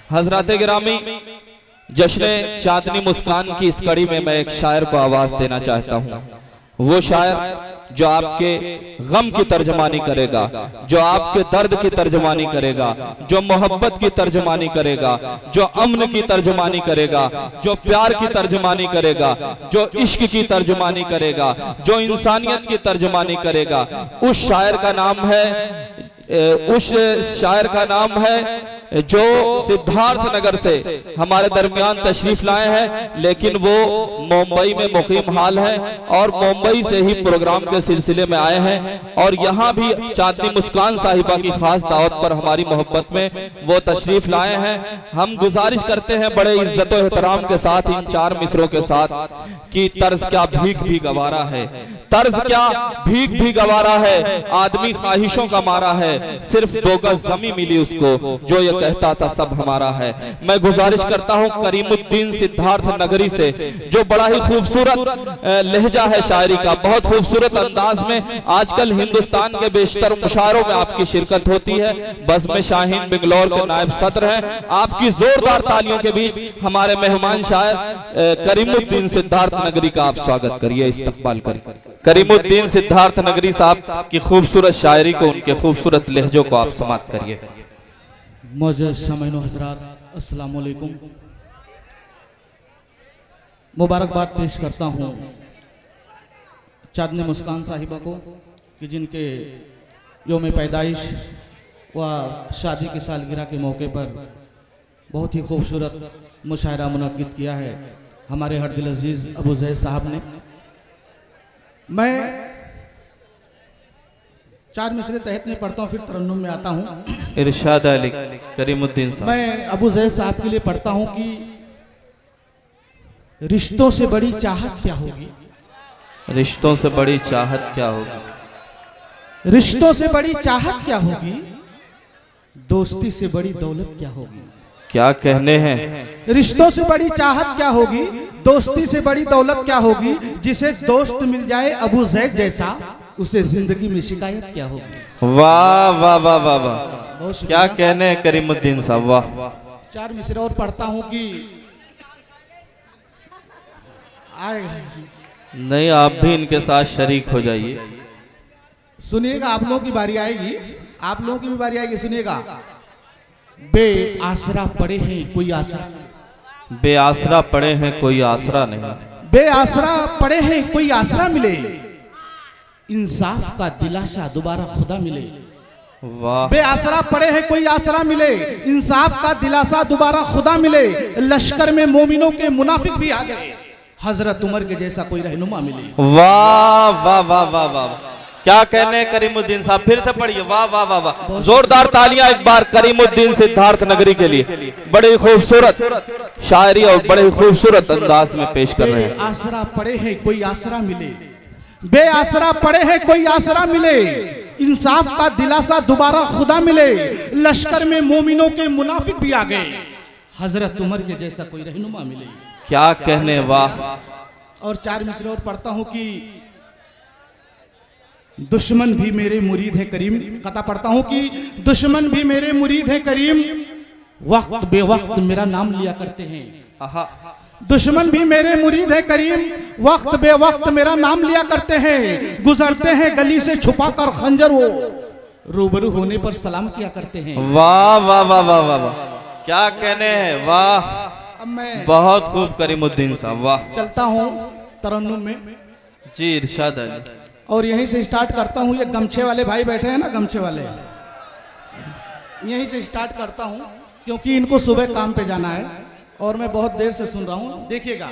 हजरात गिरामी, जश्न चांदनी मुस्कान की इस कड़ी में मैं एक शायर को आवाज देना चाहता हूँ। वो शायर जो आपके गम की तर्जमानी करेगा, जो आपके दर्द की तर्जमानी करेगा, जो मोहब्बत की तर्जमानी करेगा, जो अमन की तर्जमानी करेगा, जो प्यार की तर्जमानी करेगा, जो इश्क की तर्जमानी करेगा, जो इंसानियत की तर्जमानी करेगा, उस शायर का नाम है जो सिद्धार्थ नगर से हमारे दरमियान तशरीफ लाए हैं, लेकिन वो मुंबई में मुकीम हाल है और मुंबई से ही प्रोग्राम के सिलसिले में आए हैं और यहाँ भी चांदनी मुस्कान साहिबा की खास दावत पर हमारी मोहब्बत में वो तशरीफ लाए हैं। हम गुजारिश करते हैं बड़े इज्जत और एहतराम के साथ इन चार मिसरों के साथ कि तर्ज क्या भीख भी गवारा है, तर्ज क्या भीख भी गवारा है, आदमी ख्वाहिशों का मारा है, सिर्फ 2 गज जमीन मिली उसको, जो ये कहता था सब हमारा है। मैं गुजारिश करता हूं करीमुद्दीन सिद्धार्थ नगरी से, जो बड़ा ही खूबसूरत लहजा है शायरी का, बहुत खूबसूरत अंदाज में आजकल हिंदुस्तान के बेशतर मुशायरों में आपकी शिरकत होती है। बज़्म शाहीन बेंगलोर के नायब सदर हैं। आपकी जोरदार तालियों के बीच हमारे मेहमान शायर करीमुद्दीन सिद्धार्थ नगरी का आप स्वागत करिए, इस्तकबाल करिए। करीमुद्दीन सिद्धार्थ नगरी साहब की खूबसूरत शायरी को, उनके खूबसूरत लहजों को आप समाअत करिए। मौजूद सामीन हज़रात, अस्सलाम वालेकुम। मुबारकबाद पेश करता हूँ चांदनी मुस्कान साहिबा को कि जिनके योम पैदाइश व शादी की सालगिरह के मौके पर बहुत ही खूबसूरत मुशायरा मुनक्किद किया है हमारे हर दिल अजीज़ अबू ज़ैद साहब ने। मैं 4 मिसरे तहत में पढ़ता हूँ, फिर तरन्नुम में आता हूँ। इरशाद अली करीमुद्दीन साहब। मैं अबू ज़ैद साहब के लिए पढ़ता हूँ कि रिश्तों से बड़ी चाहत क्या होगी, रिश्तों से बड़ी चाहत क्या होगी, रिश्तों से बड़ी चाहत क्या होगी, दोस्ती से बड़ी दौलत क्या होगी। क्या कहने हैं। रिश्तों से बड़ी चाहत क्या होगी, दोस्ती से बड़ी दौलत क्या होगी, जिसे दोस्त मिल जाए अबू ज़ैद जैसा, उसे जिंदगी में शिकायत क्या होगी। वाह वाह वाह वाह वाह, क्या कहने हैं करीमुद्दीन साहब, वाह। 4 मिसरे और पढ़ता हूँ कि नहीं, आप भी इनके साथ शरीक हो जाइए। सुनिएगा, आप लोगों की बारी आएगी, आप लोगों की भी बारी आएगी, सुनिएगा। बेआसरा पड़े हैं कोई आसरा, बेआसरा पड़े हैं कोई आसरा नहीं, बेआसरा पड़े हैं कोई आसरा मिले, इंसाफ का दिलासा दोबारा खुदा मिले। वाह। बेआसरा पड़े हैं कोई आसरा मिले, इंसाफ का दिलासा दोबारा खुदा मिले, लश्कर में मोमिनों के मुनाफिक भी आ गए, हजरत उमर के जैसा कोई रहनुमा मिले। वाह वाह वाह वाह वाह, क्या कहने करीमुद्दीन साहब, फिर से पढ़िए। वाह वाह वाह वाह, जोरदार तालियां एक बार करीमुद्दीन सिद्धार्थ नगरी के लिए। बड़े खूबसूरत शायरी और बड़े खूबसूरत अंदाज में पेश कर रहे हैं। आसरा पड़े हैं कोई आसरा मिले, बेआसरा पड़े हैं कोई आसरा मिले, इंसाफ का दिलासा दोबारा खुदा मिले, लश्कर में मोमिनों के मुनाफिक भी आ गए, हजरत उमर के जैसा कोई रहनुमा मिले। क्या कहने, वाह। और 4 मिसरे और पढ़ता हूं कि दुश्मन भी मेरे मुरीद है करीम, कथा पढ़ता हूं कि दुश्मन भी मेरे मुरीद है करीम, वक्त बेवक्त मेरा नाम लिया करते हैं। दुश्मन भी मेरे मुरीद है करीम, वक्त बेवक्त मेरा नाम लिया करते हैं, गुजरते हैं गली से छुपाकर खंजर वो रूबरू होने पर सलाम किया करते हैं। वाह वाह वाह वाह वाह वाह, क्या कहने हैं, वाह। अब मैं बहुत खूब करीमुद्दीन साहब, वाह। चलता हूँ तरन्नुम में जी, इरशाद अली। और यहीं से स्टार्ट करता हूँ। ये गमछे वाले भाई बैठे हैं ना, गमछे वाले, यहीं से स्टार्ट करता हूँ क्योंकि इनको सुबह काम पे जाना है और मैं बहुत देर से सुन रहा हूँ। देखिएगा,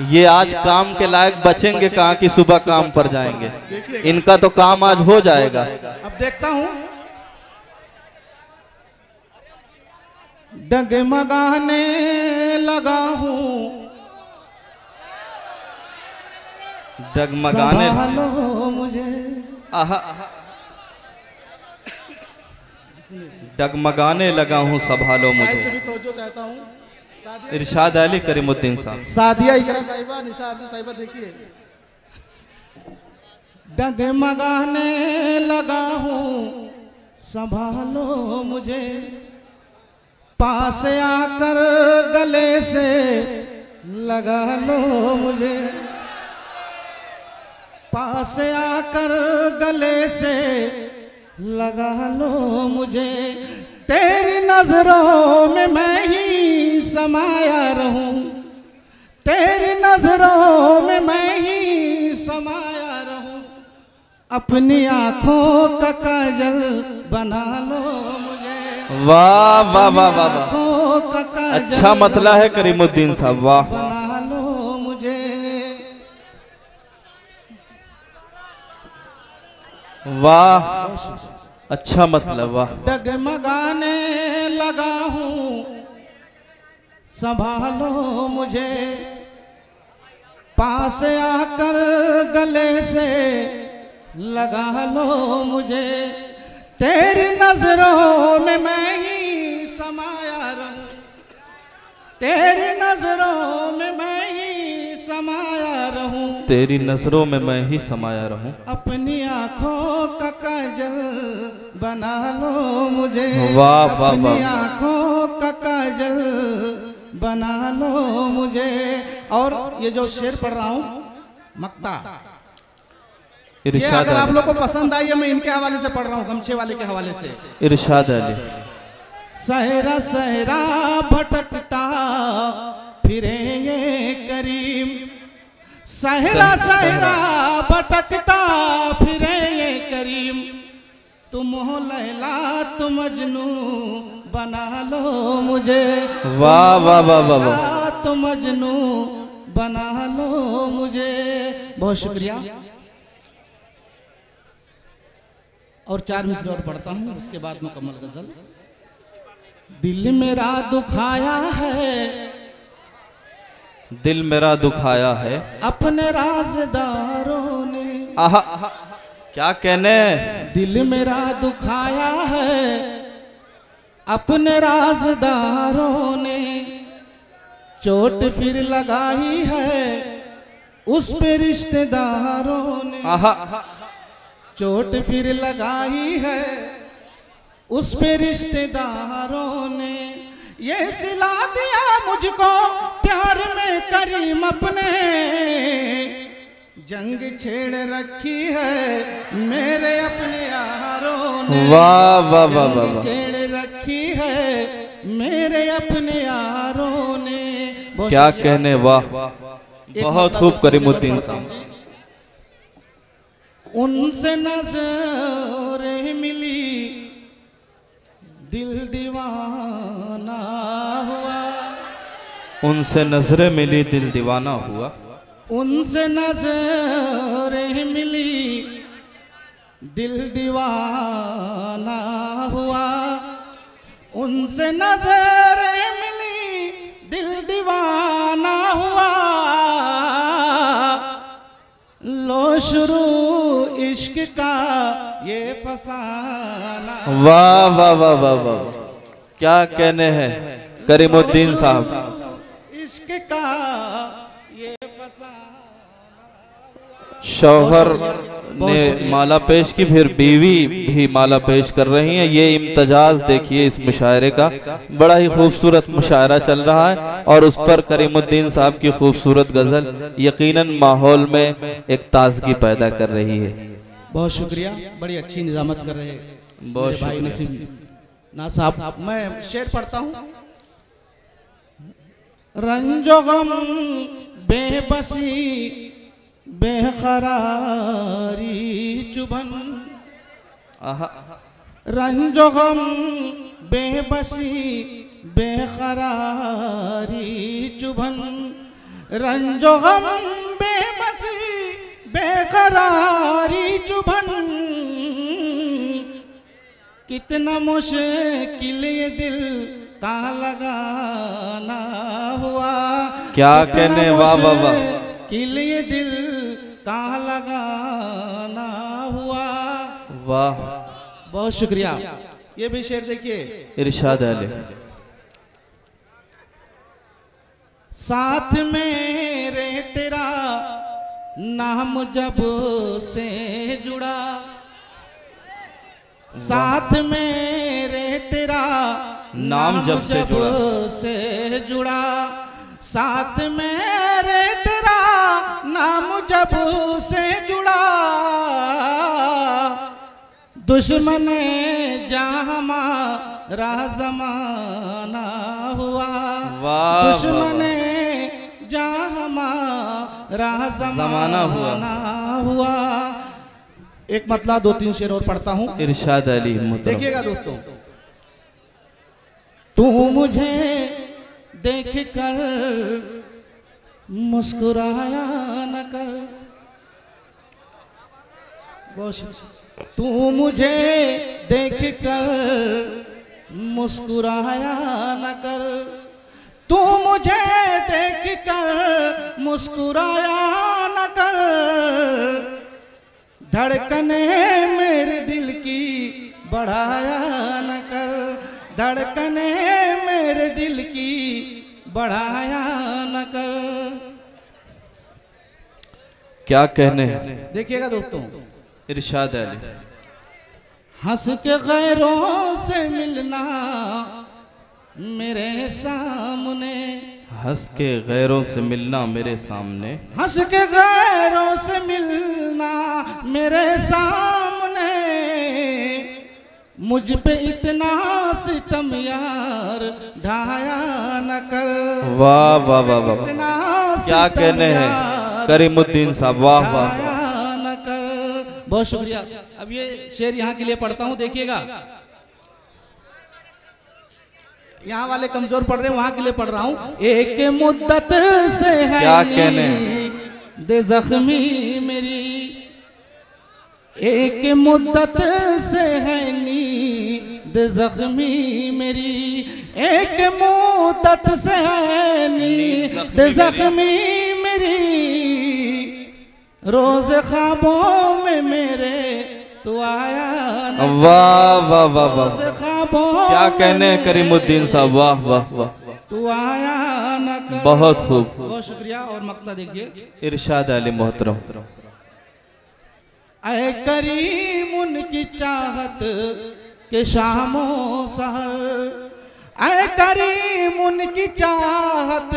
ये आज काम के लायक बचेंगे कहाँ कि सुबह काम पर जाएंगे। इनका तो काम आज हो जाएगा। अब देखता हूँ। डगमगाने लगा हूँ, डगमगाने मुझे, डगमगाने लगा हूँ, संभालो मुझे। ऐसे भी तवज्जो चाहता हूँ। इरशाद अली करीमुद्दीन साहब। सादिया इकरा साहिबा, निशा साहिबा, देखिए। डगमगाने लगा संभालो मुझे, पास आकर गले से लगा लो मुझे, पास आकर गले से लगा लो मुझे, तेरी नजरों में मैं ही समाया रहूं, तेरी नजरों में मैं ही समाया रहूं, अपनी आंखों का काजल बना लो मुझे। वाह वाह वाह वाह वाह, अच्छा मतला है करीमुद्दीन साहब, वाह। बना लो मुझे, वाह, अच्छा मतलब, वाह। डगमगाने लगा हूँ, संभालो मुझे, पास आकर गले से लगा लो मुझे, तेरी नजरों में मैं ही समाया रहूं, तेरी नजरों में मैं ही समाया रहूं, तेरी नजरों में मैं ही समाया रहूं, अपनी आंखों का काजल बना लो मुझे, वाह वाह वाह, अपनी आंखों का काजल बना लो मुझे। और ये जो शेर पढ़ रहा हूँ मक्ता, ये अगर आप लोग को पसंद आई है, मैं इनके हवाले से पढ़ रहा हूँ, गमछे वाले के हवाले से। इरशाद अली। सहरा सहरा भटकता फिरे ये करीम, सहरा सहरा भटकता फिरे ये करीम, तुम हो लैला तुम मजनू बना लो मुझे, वाह वाह वाह वाह वाह, तुम मजनू बना लो मुझे। बहुत शुक्रिया। और 4 मिसरे और पढ़ता हूँ, उसके बाद मुकम्मल गजल। दिल मेरा दुखाया है, दिल मेरा दुखाया है अपने राज़दारों ने, आहा, क्या कहने, दिल मेरा दुखाया है अपने राज़दारों ने, चोट फिर लगाई है उस पे रिश्तेदारों ने, आहा, चोट फिर लगाई है उस पे रिश्तेदारों ने, ये सिला दिया मुझको प्यार में करीम अपने, जंग छेड़ रखी है मेरे अपने यारों ने, वाह वाह वाह वाह, जंग छेड़ रखी है मेरे अपने यारों ने। क्या कहने, वाह, बहुत खूब करीमुद्दीन साहब। उनसे नजरें मिली दिल दीवाना हुआ, उनसे नजरें मिली दिल दीवाना हुआ, उनसे नजरें मिली दिल दीवाना हुआ, उनसे नजरें मिली दिल दीवाना हुआ, लो शुरू इश्क का ये फसाना। वाह वाह वाह वाह वाह, क्या कहने हैं करीमुद्दीन साहब। इश्क का ये फसाना। शौहर ने माला पेश की, फिर बीवी भी माला पेश कर रही हैं। ये इम्तजाज देखिए इस मुशायरे का, बड़ा ही खूबसूरत मुशायरा चल रहा है और उस पर करीमुद्दीन साहब की खूबसूरत गजल यकीनन माहौल में एक ताजगी पैदा कर रही है। बहुत शुक्रिया, बड़ी अच्छी निजामत कर रहे हैं बहुत भाई नसीम ना साहब। मैं शेर पढ़ता हूँ। रंजो गम बेबसी बेकरारी चुभन, रंजो गम बेबसी बेकरारी चुभन, रंजो गम बेबसी बेकरारी चुभन, कितना मुश्किल ये दिल का लगाना हुआ। क्या कहने, वाह वाह वाह, किल ये दिल का लगाना हुआ। वाह, बहुत शुक्रिया। ये भी शेर देखिए। इरशाद अली। साथ मेरे तेरा नाम जब से जुड़ा, साथ मेरे तेरा नाम जब से जुड़ा, साथ मेरे तेरा नाम जब से जुड़ा, दुश्मन जहाँ हमारा जमाना हुआ, दुश्मन जहाँ हमारा जमाना हुआ। एक मतला 2-3 शेर और पढ़ता हूँ। इरशाद अली देखिएगा दोस्तों। तू मुझे देख कर मुस्कुराया न कर, तू मुझे देख कर मुस्कुराया न कर, तू मुझे देख कर मुस्कुराया न कर, धड़कने मेरे दिल की बढ़ाया न कर, धड़कने मेरे दिल की बढ़ाया न कर। क्या कहने हैं, देखिएगा दोस्तों। इरशाद अली। हंस के गैरों से मिलना मेरे सामने, हंस के गैरों से मिलना मेरे सामने, हंस के गैरों से मिलना मेरे सामने, मुझ पे इतना सितम यार ढाया न कर। वाह वाह वाह वाह, क्या कहने हैं करीमुद्दीन साहब, वाह वाह न कर। बहुत शुक्रिया। अब ये शेर यहाँ के लिए पढ़ता हूँ, देखिएगा। यहाँ वाले कमजोर पढ़ रहे हैं, वहां के लिए पढ़ रहा हूँ। एक मुद्दत से है क्या कहने दे जख्मी मेरी, एक मुद्दत से है नींद जख्मी मेरी, एक मुद्दत से है नींद जख्मी मेरी, रोज ख्वाबों में मेरे तू आया न, वाह वाह वाह वाह, रोज ख्वाबों क्या कहने हैं करीमुद्दीन साहब, वाह वाह वाह, तू आया न कर। बहुत खूब, बहुत शुक्रिया। और मक्ता देखिए। इरशाद अली मोहतरम। ऐ करीम उनकी चाहत के शामों सहर, ऐ करीम उनकी चाहत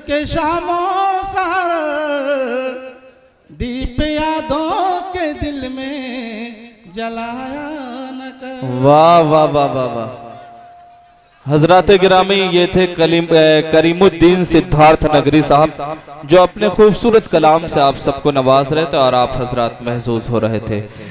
के शामों सहर, दीप यादों के दिल में जलाया न कर। वाह वाह वाह वाह वाह। हजरात गिरामी, ये थे करीमुद्दीन सिद्धार्थ नगरी साहब, जो अपने खूबसूरत कलाम से आप सबको नवाज रहे थे और आप हजरात महसूस हो रहे थे।